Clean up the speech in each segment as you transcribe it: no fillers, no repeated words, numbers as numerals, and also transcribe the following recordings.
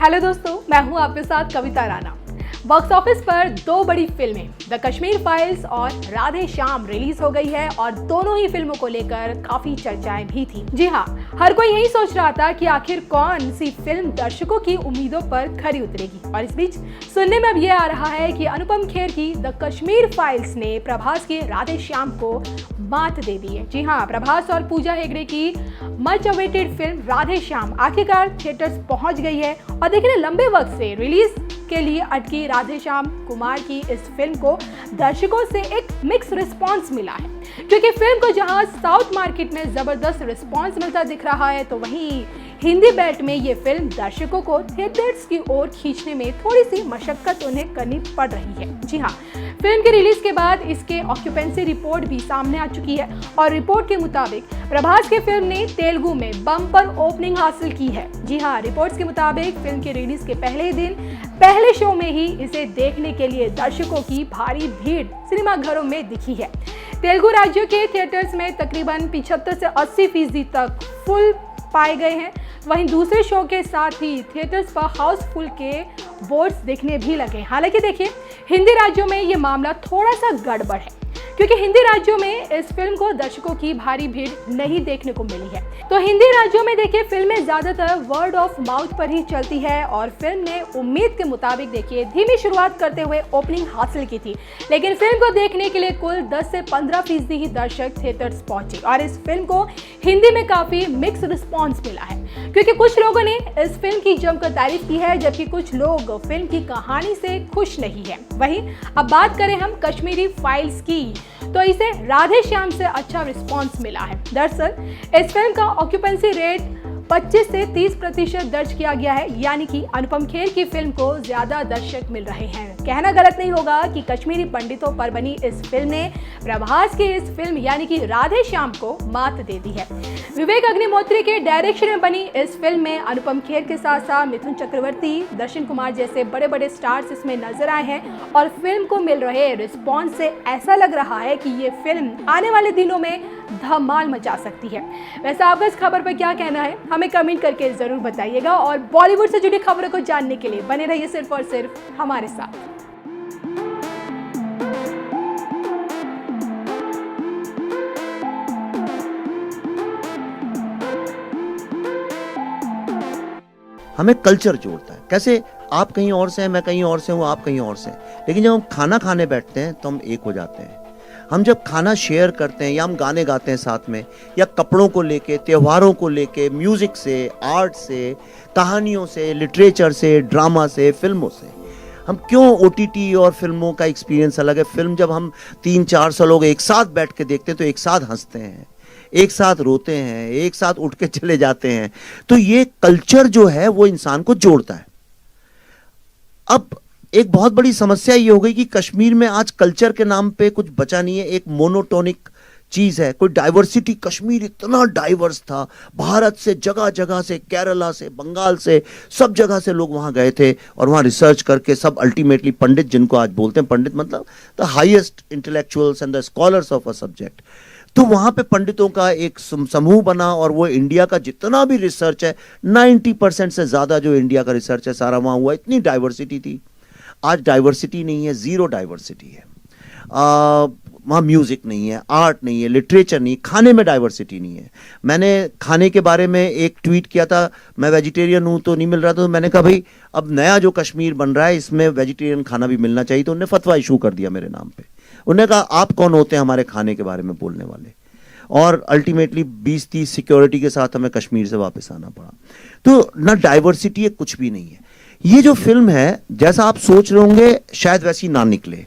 Hello दोस्तों, मैं हूं आपके साथ कविता राणा। बॉक्स ऑफिस पर दो बड़ी फिल्में द कश्मीर फाइल्स और राधे श्याम रिलीज हो गई है और दोनों ही फिल्मों को लेकर काफी चर्चाएं भी थी। जी हाँ, हर कोई यही सोच रहा था कि आखिर कौन सी फिल्म दर्शकों की उम्मीदों पर खरी उतरेगी। और इस बीच सुनने में अब ये आ रहा है कि अनुपम खेर की द कश्मीर फाइल्स ने प्रभास की राधे श्याम को मात दे दी है। जी हाँ, प्रभास और पूजा हेगड़े की much awaited film Radhe Shyam आखिरकार थिएटर्स पहुंच गई है और देखिए लंबे वक्त से रिलीज के लिए अटकी राधे श्याम कुमार की इस फिल्म को दर्शकों से एक मिक्स रिस्पांस मिला है, क्योंकि फिल्म को जहां साउथ मार्केट में जबरदस्त रिस्पांस मिलता दिख रहा है, तो वहीं हिंदी बेल्ट में ये फिल्म दर्शकों को थिएटर्स की ओर खींचने में थोड़ी सी मशक्कत उन्हें करनी पड़ रही है। जी हाँ, फिल्म के रिलीज के बाद इसके ऑक्यूपेंसी रिपोर्ट भी सामने आ चुकी है और रिपोर्ट के मुताबिक प्रभास की फिल्म ने तेलुगु में बम्पर ओपनिंग हासिल की है। जी हाँ, रिपोर्ट्स के मुताबिक फिल्म के रिलीज के पहले दिन पहले शो में ही इसे देखने के लिए दर्शकों की भारी भीड़ सिनेमाघरों में दिखी है। तेलुगु राज्यों के थिएटर्स में तकरीबन 75 से 80% तक फुल पाए गए हैं। वहीं दूसरे शो के साथ ही थिएटर्स पर हाउसफुल के बोर्ड्स दिखने भी लगे। हालांकि देखिए, हिंदी राज्यों में ये मामला थोड़ा सा गड़बड़ है, क्योंकि हिंदी राज्यों में इस फिल्म को दर्शकों की भारी भीड़ नहीं देखने को मिली है। तो हिंदी राज्यों में देखिए फिल्में ज्यादातर वर्ड ऑफ माउथ पर ही चलती है और फिल्म ने उम्मीद के मुताबिक देखिए धीमी शुरुआत करते हुए ओपनिंग हासिल की थी, लेकिन फिल्म को देखने के लिए कुल 10 से 15% ही दर्शक थिएटर्स पहुंचे और इस फिल्म को हिंदी में काफी मिक्स रिस्पॉन्स मिला है, क्योंकि कुछ लोगों ने इस फिल्म की जमकर तारीफ की है, जबकि कुछ लोग फिल्म की कहानी से खुश नहीं है। वहीं अब बात करें हम कश्मीरी फाइल्स की, तो इसे राधे श्याम से अच्छा रिस्पांस मिला है। दरअसल इस फिल्म का ऑक्यूपेंसी रेट 25 से 30% दर्ज किया गया है, यानी कि अनुपम खेर की फिल्म को ज्यादा दर्शक मिल रहे हैं। कहना गलत नहीं होगा कि कश्मीरी पंडितों पर बनी इस फिल्म ने प्रभास की इस फिल्म यानी कि राधे श्याम को मात दे दी है। विवेक अग्निहोत्री के डायरेक्शन में बनी इस फिल्म में अनुपम खेर के साथ साथ मिथुन चक्रवर्ती, दर्शन कुमार जैसे बड़े बड़े स्टार्स इसमें नजर आए हैं और फिल्म को मिल रहे रिस्पॉन्स से ऐसा लग रहा है कि ये फिल्म आने वाले दिनों में धमाल मचा सकती है। वैसे आपका इस खबर पर क्या कहना है, हमें कमेंट करके जरूर बताइएगा और बॉलीवुड से जुड़ी खबरों को जानने के लिए बने रहिए सिर्फ और सिर्फ हमारे साथ। हमें कल्चर जोड़ता है। कैसे आप कहीं और से हैं, मैं कहीं और से हूँ, आप कहीं और से हैं, लेकिन जब हम खाना खाने बैठते हैं तो हम एक हो जाते हैं। हम जब खाना शेयर करते हैं या हम गाने गाते हैं साथ में, या कपड़ों को लेके, त्योहारों को लेके, म्यूजिक से, आर्ट से, कहानियों से, लिटरेचर से, ड्रामा से, फिल्मों से, हम क्यों ओटीटी और फिल्मों का एक्सपीरियंस अलग है। फिल्म जब हम 300-400 लोग एक साथ बैठ के देखते हैं तो एक साथ हंसते हैं, एक साथ रोते हैं, एक साथ उठ के चले जाते हैं। तो ये कल्चर जो है वो इंसान को जोड़ता है। अब एक बहुत बड़ी समस्या ये हो गई कि कश्मीर में आज कल्चर के नाम पे कुछ बचा नहीं है, एक मोनोटोनिक चीज है, कोई डाइवर्सिटी। कश्मीर इतना डाइवर्स था, भारत से जगह जगह से, केरला से, बंगाल से, सब जगह से लोग वहां गए थे और वहां रिसर्च करके सब अल्टीमेटली पंडित, जिनको आज बोलते हैं पंडित मतलब the highest intellectuals and the scholars of a subject, तो वहां पे पंडितों का एक समूह बना और वो इंडिया का जितना भी रिसर्च है 90% से ज्यादा जो इंडिया का रिसर्च है सारा वहां हुआ। इतनी डाइवर्सिटी थी। आज डाइवर्सिटी नहीं है, जीरो डाइवर्सिटी है। वहाँ म्यूजिक नहीं है, आर्ट नहीं है, लिटरेचर नहीं, खाने में डाइवर्सिटी नहीं है। मैंने खाने के बारे में एक ट्वीट किया था, मैं वेजिटेरियन हूँ तो नहीं मिल रहा था, तो मैंने कहा भाई अब नया जो कश्मीर बन रहा है इसमें वेजिटेरियन खाना भी मिलना चाहिए। तो उन्होंने फतवा इशू कर दिया मेरे नाम पे। उन्होंने कहा आप कौन होते हैं हमारे खाने के बारे में बोलने वाले। और अल्टीमेटली 20-30 सिक्योरिटी के साथ हमें कश्मीर से वापस आना पड़ा। तो ना डाइवर्सिटी है, कुछ भी नहीं है। ये जो फिल्म है, जैसा आप सोच रहे होंगे शायद वैसी ना निकले,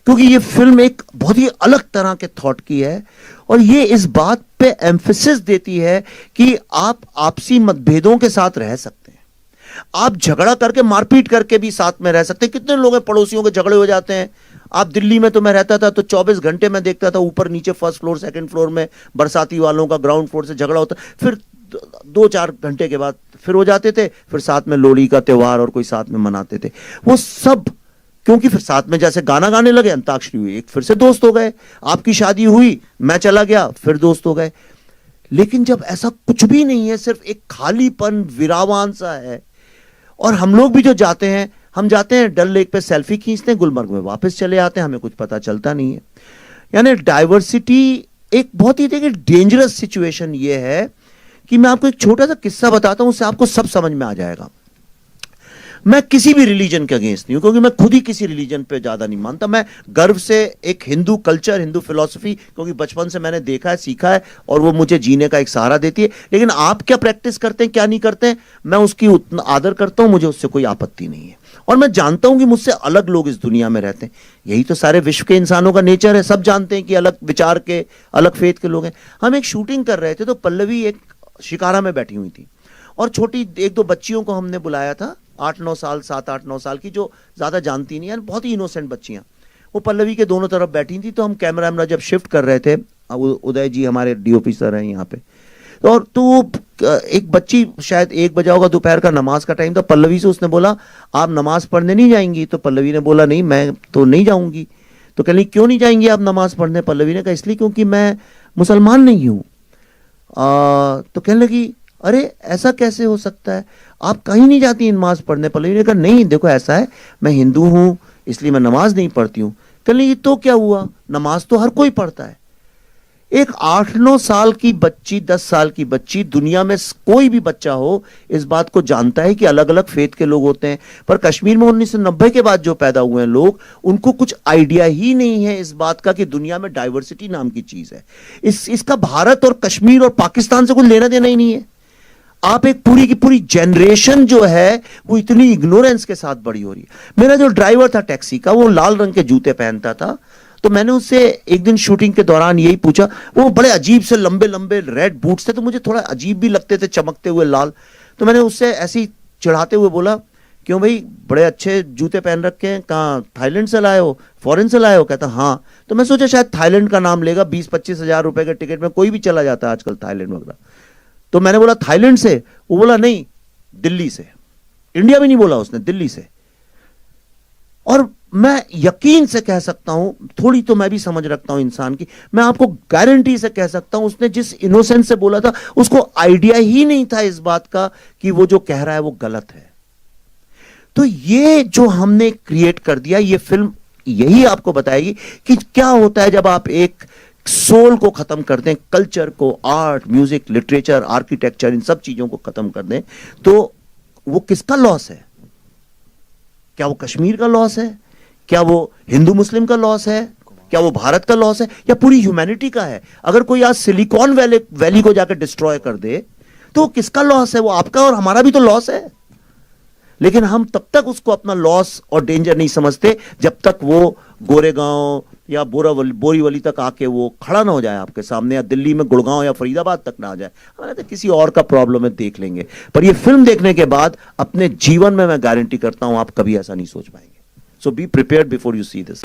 क्योंकि ये फिल्म एक बहुत ही अलग तरह के थॉट की है और ये इस बात पे एम्फेसिस देती है कि आप आपसी मतभेदों के साथ रह सकते हैं, आप झगड़ा करके, मारपीट करके भी साथ में रह सकते हैं। कितने लोग हैं पड़ोसियों के झगड़े हो जाते हैं। आप दिल्ली में, तो मैं रहता था तो 24 घंटे मैं देखता था ऊपर नीचे, फर्स्ट फ्लोर सेकंड फ्लोर में बरसाती वालों का ग्राउंड फ्लोर से झगड़ा होता, फिर 2-4 घंटे के बाद फिर हो जाते थे, फिर साथ में लोहड़ी का त्योहार और कोई साथ में मनाते थे। वो सब क्योंकि फिर साथ में जैसे गाना गाने लगे, अंताक्षरी हुई, एक फिर से दोस्त हो गए। आपकी शादी हुई, मैं चला गया, फिर दोस्त हो गए। लेकिन जब ऐसा कुछ भी नहीं है, सिर्फ एक खालीपन, विरावान सा है, और हम लोग भी जो जाते हैं, हम जाते हैं डल लेक पे सेल्फी खींचते हैं, गुलमर्ग में वापस चले आते हैं, हमें कुछ पता चलता नहीं है। यानी डाइवर्सिटी एक बहुत ही देखिए डेंजरस सिचुएशन ये है कि मैं आपको एक छोटा सा किस्सा बताता हूं, उससे आपको सब समझ में आ जाएगा। मैं किसी भी रिलीजन के अगेंस्ट नहीं हूं, क्योंकि मैं खुद ही किसी रिलीजन पे ज्यादा नहीं मानता। मैं गर्व से एक हिंदू कल्चर, हिंदू फिलॉसफी, क्योंकि बचपन से मैंने देखा है, सीखा है, और वो मुझे जीने का एक सहारा देती है। लेकिन आप क्या प्रैक्टिस करते हैं, क्या नहीं करते हैं, मैं उसकी उतना आदर करता हूं, मुझे उससे कोई आपत्ति नहीं है। और मैं जानता हूं कि मुझसे अलग लोग इस दुनिया में रहते हैं। यही तो सारे विश्व के इंसानों का नेचर है, सब जानते हैं कि अलग विचार के, अलग फेथ के लोग हैं। हम एक शूटिंग कर रहे थे, तो पल्लवी एक शिकारा में बैठी हुई थी, और छोटी एक दो बच्चियों को हमने बुलाया था, 8-9 साल, 7-8-9 साल की, जो ज्यादा जानती नहीं है, बहुत ही इनोसेंट बच्चियां। वो पल्लवी के दोनों तरफ बैठी थी। तो हम कैमरा जब शिफ्ट कर रहे थे, उदय जी हमारे डीओपी सर हैं यहाँ पे, और तो एक बच्ची, शायद 1 बजा होगा, दोपहर का नमाज का टाइम था, पल्लवी से उसने बोला, आप नमाज पढ़ने नहीं जाएंगी? तो पल्लवी ने बोला, नहीं मैं तो नहीं जाऊंगी। तो कह रही, क्यों नहीं जाएंगी आप नमाज पढ़ने? पल्लवी ने कहा, इसलिए क्योंकि मैं मुसलमान नहीं हूं। तो कहने लगी, अरे ऐसा कैसे हो सकता है, आप कहीं नहीं जाती नमाज पढ़ने? पल्लवी ने कहा, नहीं देखो ऐसा है, मैं हिंदू हूं इसलिए मैं नमाज नहीं पढ़ती हूं। कहने लगी, तो क्या हुआ, नमाज तो हर कोई पढ़ता है। एक 8-9 साल की बच्ची, 10 साल की बच्ची, दुनिया में कोई भी बच्चा हो इस बात को जानता है कि अलग अलग फेथ के लोग होते हैं। पर कश्मीर में 1990 के बाद जो पैदा हुए हैं लोग, उनको कुछ आइडिया ही नहीं है इस बात का कि दुनिया में डाइवर्सिटी नाम की चीज है। इसका भारत और कश्मीर और पाकिस्तान से कुछ लेना देना ही नहीं है। आप एक पूरी की पूरी जनरेशन जो है वो इतनी इग्नोरेंस के साथ बड़ी हो रही है। मेरा जो ड्राइवर था टैक्सी का, वो लाल रंग के जूते पहनता था। तो मैंने उससे एक दिन शूटिंग के दौरान यही पूछा, वो बड़े अजीब से लंबे लंबे रेड बूट्स थे, तो मुझे थोड़ा अजीब भी लगते थे, चमकते हुए लाल। तो मैंने उससे ऐसे ही चिढ़ाते हुए बोला, क्यों भाई बड़े अच्छे जूते पहन रखे हैं, कहाँ थाईलैंड से लाए हो, फॉरेन से लाए हो? कहता हाँ। तो मैं सोचा शायद थाईलैंड का नाम लेगा, 20-25 हजार रुपए के टिकट में कोई भी चला जाता है आजकल थाईलैंड वगैरह। तो मैंने बोला थाईलैंड से? वो बोला नहीं, दिल्ली से। इंडिया भी नहीं बोला उसने, दिल्ली से। और मैं यकीन से कह सकता हूं, थोड़ी तो मैं भी समझ रखता हूं इंसान की, मैं आपको गारंटी से कह सकता हूं, उसने जिस इनोसेंस से बोला था, उसको आइडिया ही नहीं था इस बात का कि वो जो कह रहा है वो गलत है। तो ये जो हमने क्रिएट कर दिया, ये फिल्म यही आपको बताएगी कि क्या होता है जब आप एक सोल को खत्म कर दें, कल्चर को, आर्ट, म्यूजिक, लिटरेचर, आर्किटेक्चर, इन सब चीजों को खत्म कर दें, तो वो किसका लॉस है? क्या वो कश्मीर का लॉस है? क्या वो हिंदू मुस्लिम का लॉस है? क्या वो भारत का लॉस है? या पूरी ह्यूमैनिटी का है? अगर कोई आज सिलिकॉन वैली को जाकर डिस्ट्रॉय कर दे, तो किसका लॉस है? वो आपका और हमारा भी तो लॉस है। लेकिन हम तब तक उसको अपना लॉस और डेंजर नहीं समझते जब तक वो गोरेगांव या बोरीवली तक आके वो खड़ा ना हो जाए आपके सामने, या दिल्ली में गुड़गांव या फरीदाबाद तक ना आ जाए। हमें तो किसी और का प्रॉब्लम है, देख लेंगे। पर ये फिल्म देखने के बाद अपने जीवन में मैं गारंटी करता हूं आप कभी ऐसा नहीं सोच पाएंगे। So be prepared before you see this.